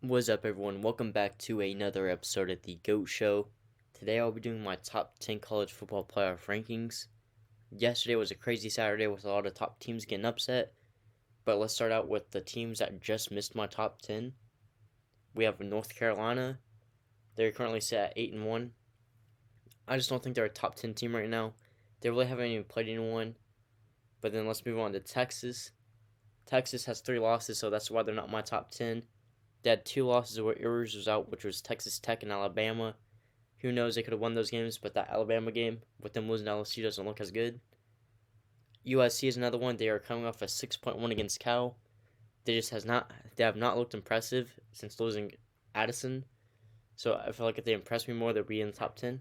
What's up, everyone? Welcome back to another episode of the GOAT Show. Today I'll be doing my top 10 college football playoff rankings. Yesterday was a crazy Saturday with a lot of top teams getting upset, but let's start out with the teams that just missed my top 10. We have North Carolina. They're currently set at 8-1. I just don't think they're a top 10 team right now. They really haven't even played anyone. But then let's move on to Texas. Texas has 3 losses, so that's why they're not my top 10. They had 2 losses where Ewers was out, which was Texas Tech and Alabama. Who knows, they could have won those games, but that Alabama game, with them losing to LSU, doesn't look as good. USC is another one. They are coming off a 6-point win against Cal. They have not looked impressive since losing Addison. So I feel like if they impress me more, they'll be in the top 10.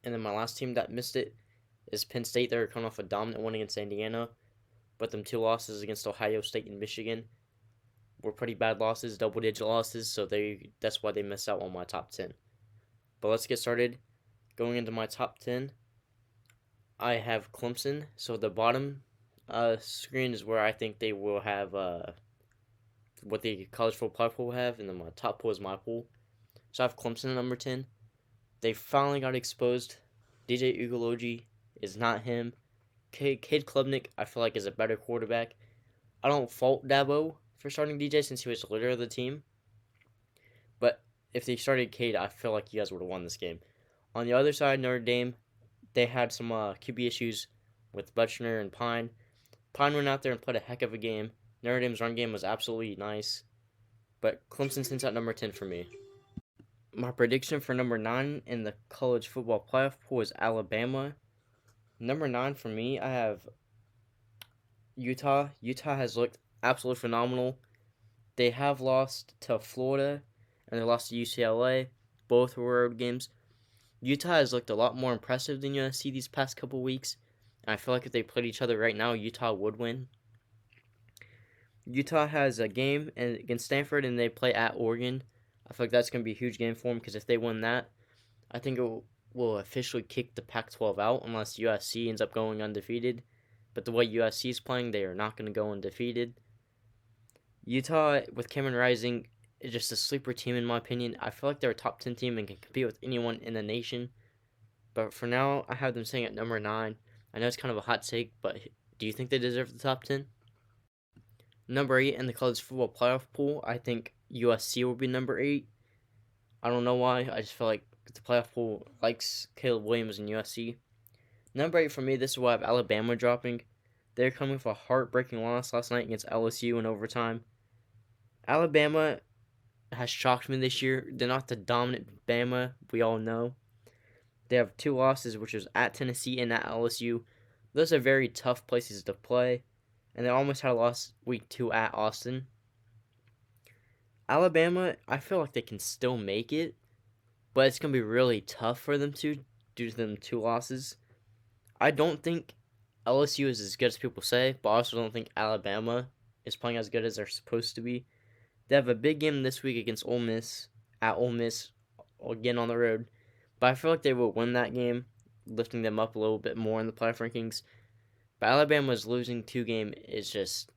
And then my last team that missed it is Penn State. They're coming off a dominant win against Indiana, but them 2 losses against Ohio State and Michigan were pretty bad losses, double-digit losses, so that's why they missed out on my top 10. But let's get started. Going into my top 10, I have Clemson. So the bottom screen is where I think they will have what the college football pool will have, and then my top pool is my pool. So I have Clemson at number 10. They finally got exposed. DJ Uiagalelei is not him. Cade Klubnik, I feel like, is a better quarterback. I don't fault Dabo for starting DJ since he was the leader of the team. But if they started Cade, I feel like you guys would have won this game. On the other side, Notre Dame, they had some QB issues with Butchner and Pine. Pine went out there and played a heck of a game. Notre Dame's run game was absolutely nice. But Clemson sits at number 10 for me. My prediction for number 9 in the college football playoff pool is Alabama. Number 9 for me, I have Utah. Utah has looked absolutely phenomenal. They have lost to Florida and they lost to UCLA. Both were road games. Utah has looked a lot more impressive than USC these past couple weeks. And I feel like if they played each other right now, Utah would win. Utah has a game against Stanford and they play at Oregon. I feel like that's going to be a huge game for them because if they win that, I think it will officially kick the Pac-12 out unless USC ends up going undefeated. But the way USC is playing, they are not going to go undefeated. Utah, with Cameron Rising, is just a sleeper team in my opinion. I feel like they're a top 10 team and can compete with anyone in the nation. But for now, I have them sitting at number 9. I know it's kind of a hot take, but do you think they deserve the top 10? Number 8 in the college football playoff pool, I think USC will be number 8. I don't know why. I just feel like the playoff pool likes Caleb Williams and USC. Number 8 for me, this is why I have Alabama dropping. They're coming with a heartbreaking loss last night against LSU in overtime. Alabama has shocked me this year. They're not the dominant Bama we all know. They have 2 losses, which is at Tennessee and at LSU. Those are very tough places to play. And they almost had a loss week 2 at Austin. Alabama, I feel like they can still make it, but it's going to be really tough for them to due to them 2 losses. I don't think LSU is as good as people say, but I also don't think Alabama is playing as good as they're supposed to be. They have a big game this week against Ole Miss, at Ole Miss, again on the road. But I feel like they will win that game, lifting them up a little bit more in the playoff rankings. But Alabama's losing 2 game is just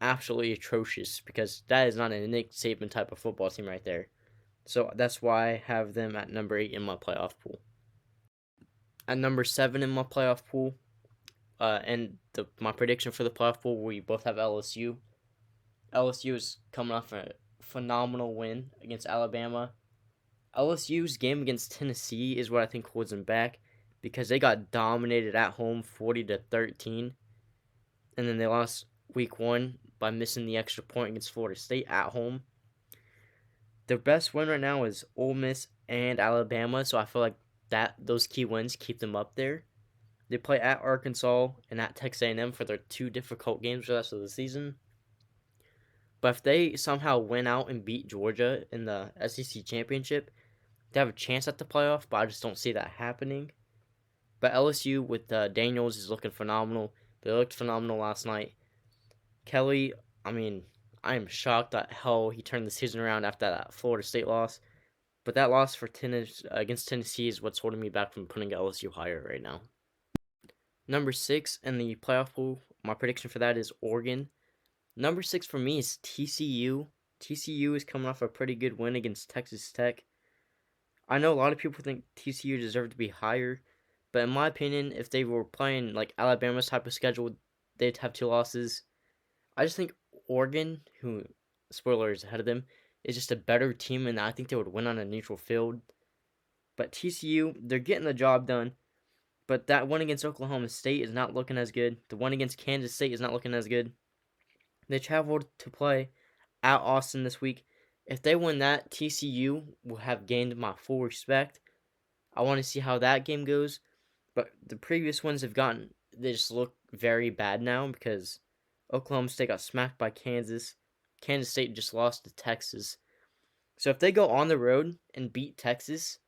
absolutely atrocious because that is not a Nick Saban type of football team right there. So that's why I have them at number 8 in my playoff pool. At number 7 in my playoff pool, my prediction for the playoff pool, we both have LSU. LSU is coming off a phenomenal win against Alabama. LSU's game against Tennessee is what I think holds them back because they got dominated at home 40-13. And then they lost week 1 by missing the extra point against Florida State at home. Their best win right now is Ole Miss and Alabama, so I feel like those key wins keep them up there. They play at Arkansas and at Texas A&M for their 2 difficult games for the rest of the season. But if they somehow win out and beat Georgia in the SEC championship, they have a chance at the playoff, but I just don't see that happening. But LSU with Daniels is looking phenomenal. They looked phenomenal last night. Kelly, I am shocked at how he turned the season around after that Florida State loss. But that loss for against Tennessee is what's holding me back from putting LSU higher right now. Number 6 in the playoff pool, my prediction for that is Oregon. Number 6 for me is TCU. TCU is coming off a pretty good win against Texas Tech. I know a lot of people think TCU deserved to be higher, but in my opinion, if they were playing like Alabama's type of schedule, they'd have 2 losses. I just think Oregon, who, spoilers ahead of them, is just a better team, and I think they would win on a neutral field. But TCU, they're getting the job done. But that one against Oklahoma State is not looking as good. The one against Kansas State is not looking as good. They traveled to play at Austin this week. If they win that, TCU will have gained my full respect. I want to see how that game goes. But the previous ones they just look very bad now because Oklahoma State got smacked by Kansas. Kansas State just lost to Texas. So if they go on the road and beat Texas,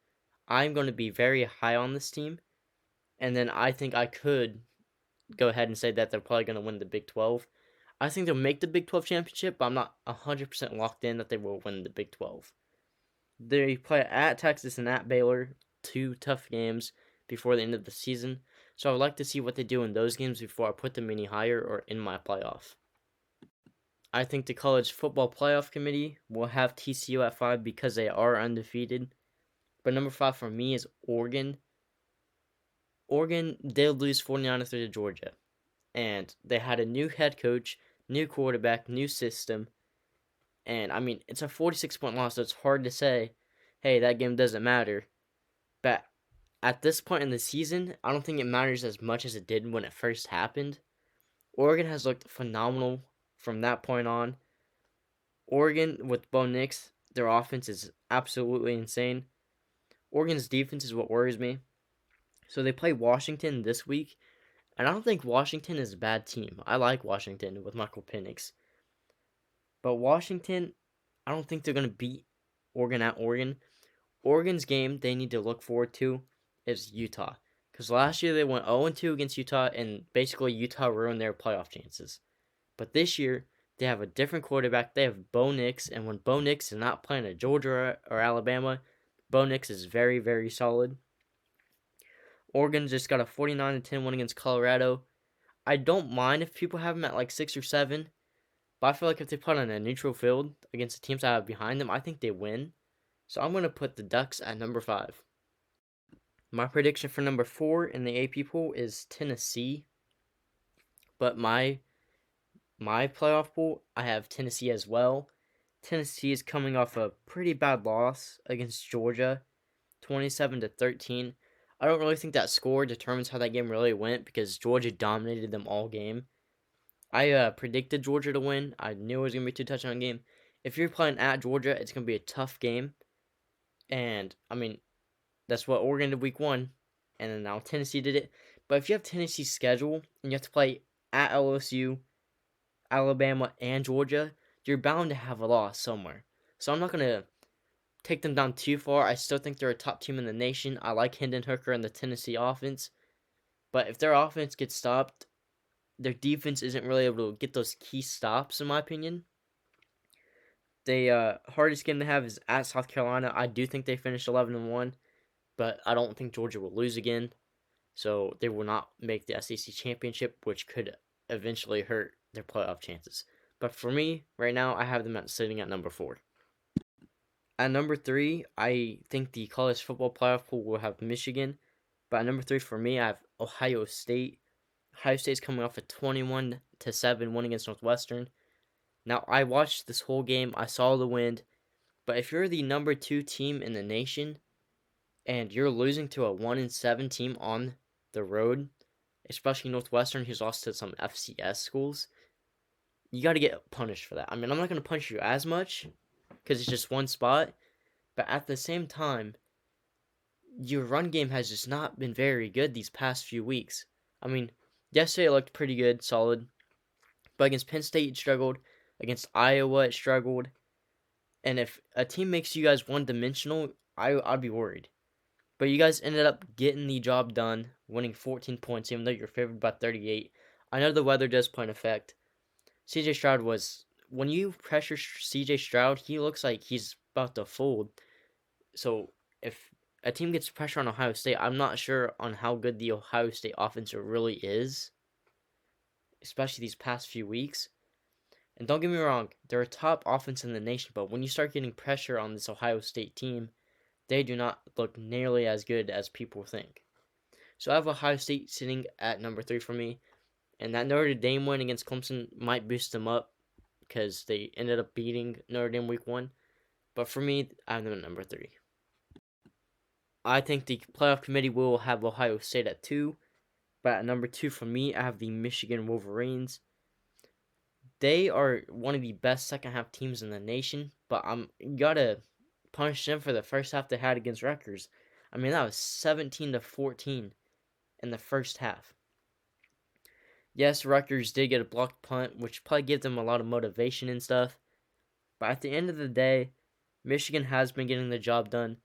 I'm going to be very high on this team. And then I think I could go ahead and say that they're probably going to win the Big 12. I think they'll make the Big 12 championship, but I'm not 100% locked in that they will win the Big 12. They play at Texas and at Baylor, 2 tough games before the end of the season. So I would like to see what they do in those games before I put them any higher or in my playoff. I think the College Football Playoff Committee will have TCU at 5 because they are undefeated. But number 5 for me is Oregon. Oregon, they'll lose 49-3 to Georgia. And they had a new head coach, new quarterback, new system. And, I mean, it's a 46-point loss, so it's hard to say, hey, that game doesn't matter. But at this point in the season, I don't think it matters as much as it did when it first happened. Oregon has looked phenomenal from that point on. Oregon, with Bo Nix, their offense is absolutely insane. Oregon's defense is what worries me. So they play Washington this week, and I don't think Washington is a bad team. I like Washington with Michael Penix. But Washington, I don't think they're going to beat Oregon at Oregon. Oregon's game they need to look forward to is Utah. Because last year they went 0-2 against Utah, and basically Utah ruined their playoff chances. But this year, they have a different quarterback. They have Bo Nix, and when Bo Nix is not playing at Georgia or Alabama, Bo Nix is very, very solid. Oregon just got a 49-10 win against Colorado. I don't mind if people have them at like 6 or 7, but I feel like if they put on a neutral field against the teams that have behind them, I think they win. So I'm going to put the Ducks at number 5. My prediction for number 4 in the AP pool is Tennessee. But my playoff pool, I have Tennessee as well. Tennessee is coming off a pretty bad loss against Georgia, 27-13. I don't really think that score determines how that game really went because Georgia dominated them all game. I predicted Georgia to win. I knew it was going to be a 2-touchdown game. If you're playing at Georgia, it's going to be a tough game. And, I mean, that's what Oregon did week 1. And then now Tennessee did it. But if you have Tennessee's schedule and you have to play at LSU, Alabama, and Georgia, you're bound to have a loss somewhere. So I'm not going to take them down too far. I still think they're a top team in the nation. I like Hendon Hooker and the Tennessee offense. But if their offense gets stopped, their defense isn't really able to get those key stops, in my opinion. The hardest game they have is at South Carolina. I do think they finished 11-1, but I don't think Georgia will lose again. So they will not make the SEC championship, which could eventually hurt their playoff chances. But for me, right now, I have them sitting at number 4. At number 3, I think the college football playoff pool will have Michigan. But at number 3 for me, I have Ohio State. Ohio State's coming off a 21-7 win against Northwestern. Now, I watched this whole game. I saw the win. But if you're the number 2 team in the nation and you're losing to a 1-7 team on the road, especially Northwestern, who's lost to some FCS schools, you got to get punished for that. I mean, I'm not going to punish you as much because it's just one spot. But at the same time, your run game has just not been very good these past few weeks. I mean, yesterday it looked pretty good, solid. But against Penn State, it struggled. Against Iowa, it struggled. And if a team makes you guys one-dimensional, I'd be worried. But you guys ended up getting the job done, winning 14 points, even though you're favored by 38. I know the weather does play an effect. CJ Stroud when you pressure CJ Stroud, he looks like he's about to fold. So if a team gets pressure on Ohio State, I'm not sure on how good the Ohio State offense really is, especially these past few weeks. And don't get me wrong, they're a top offense in the nation, but when you start getting pressure on this Ohio State team, they do not look nearly as good as people think. So I have Ohio State sitting at number 3 for me, and that Notre Dame win against Clemson might boost them up because they ended up beating Notre Dame week 1. But for me, I have them at number 3. I think the playoff committee will have Ohio State at 2, but at number 2 for me, I have the Michigan Wolverines. They are one of the best second half teams in the nation, but I'm gotta punish them for the first half they had against Rutgers. I mean, that was 17-14 in the first half. Yes, Rutgers did get a blocked punt, which probably gives them a lot of motivation and stuff. But at the end of the day, Michigan has been getting the job done.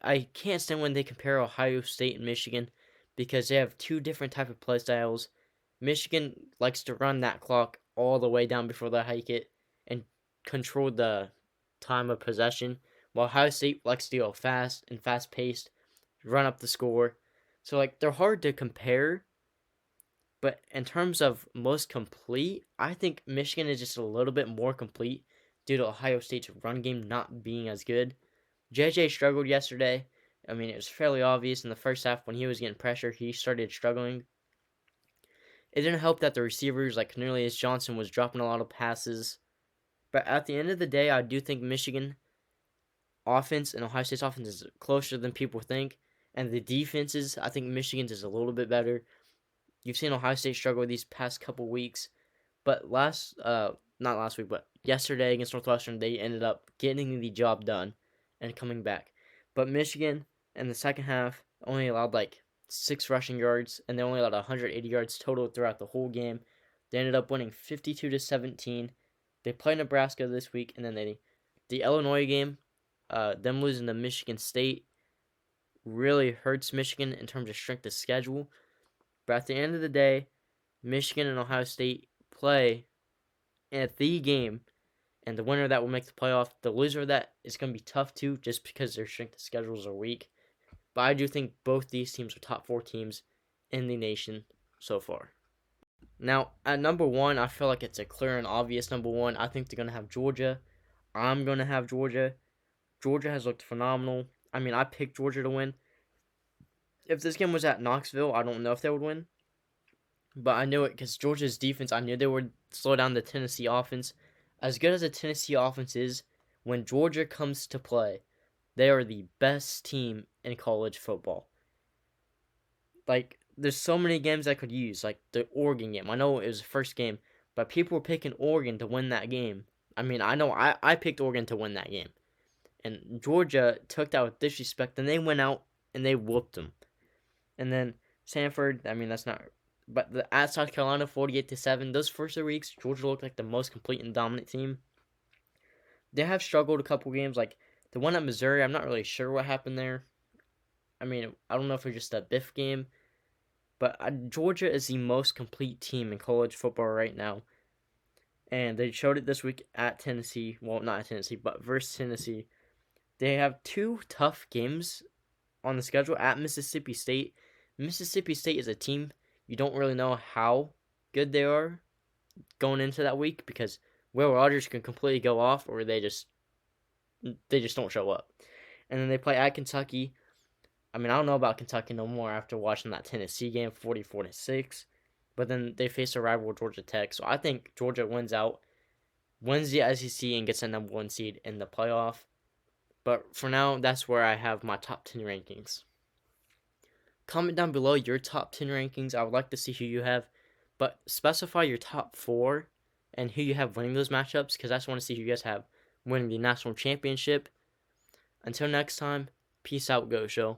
I can't stand when they compare Ohio State and Michigan because they have two different type of play styles. Michigan likes to run that clock all the way down before they hike it and control the time of possession, while Ohio State likes to go fast and fast paced, run up the score. So like they're hard to compare, but in terms of most complete, I think Michigan is just a little bit more complete due to Ohio State's run game not being as good. JJ struggled yesterday. I mean, it was fairly obvious in the first half when he was getting pressure, he started struggling. It didn't help that the receivers like Cornelius Johnson was dropping a lot of passes. But at the end of the day, I do think Michigan offense and Ohio State's offense is closer than people think. And the defenses, I think Michigan's is a little bit better. You've seen Ohio State struggle these past couple weeks. But not last week, but yesterday against Northwestern, they ended up getting the job done and coming back. But Michigan in the second half only allowed like 6 rushing yards, and they only allowed 180 yards total throughout the whole game. They ended up winning 52-17. They play Nebraska this week, and then the Illinois game, them losing to Michigan State really hurts Michigan in terms of strength of schedule. But at the end of the day, Michigan and Ohio State play at the game, and the winner of that will make the playoff. The loser of that is going to be tough too, just because their strength of schedules are weak. But I do think both these teams are top 4 teams in the nation so far. Now, at number 1, I feel like it's a clear and obvious number 1. I think they're going to have Georgia. I'm going to have Georgia. Georgia has looked phenomenal. I mean, I picked Georgia to win. If this game was at Knoxville, I don't know if they would win. But I knew it because Georgia's defense, I knew they would slow down the Tennessee offense. As good as the Tennessee offense is, when Georgia comes to play, they are the best team in college football. Like, there's so many games I could use, like the Oregon game. I know it was the first game, but people were picking Oregon to win that game. I mean, I know I picked Oregon to win that game. And Georgia took that with disrespect, and they went out and they whooped them. And then Sanford, I mean, that's not... But at South Carolina, 48-7, those first 3 weeks, Georgia looked like the most complete and dominant team. They have struggled a couple games, like the one at Missouri. I'm not really sure what happened there. I mean, I don't know if it was just a Biff game, but Georgia is the most complete team in college football right now, and they showed it this week at Tennessee. Well, not at Tennessee, but versus Tennessee. They have 2 tough games on the schedule at Mississippi State. Mississippi State is a team you don't really know how good they are going into that week because Will Rogers can completely go off or they just don't show up. And then they play at Kentucky. I mean, I don't know about Kentucky no more after watching that Tennessee game 44-6. But then they face a rival Georgia Tech. So I think Georgia wins the SEC and gets a number 1 seed in the playoff. But for now, that's where I have my top 10 rankings. Comment down below your top 10 rankings. I would like to see who you have. But specify your top 4 and who you have winning those matchups, because I just want to see who you guys have winning the national championship. Until next time, peace out, Go Show.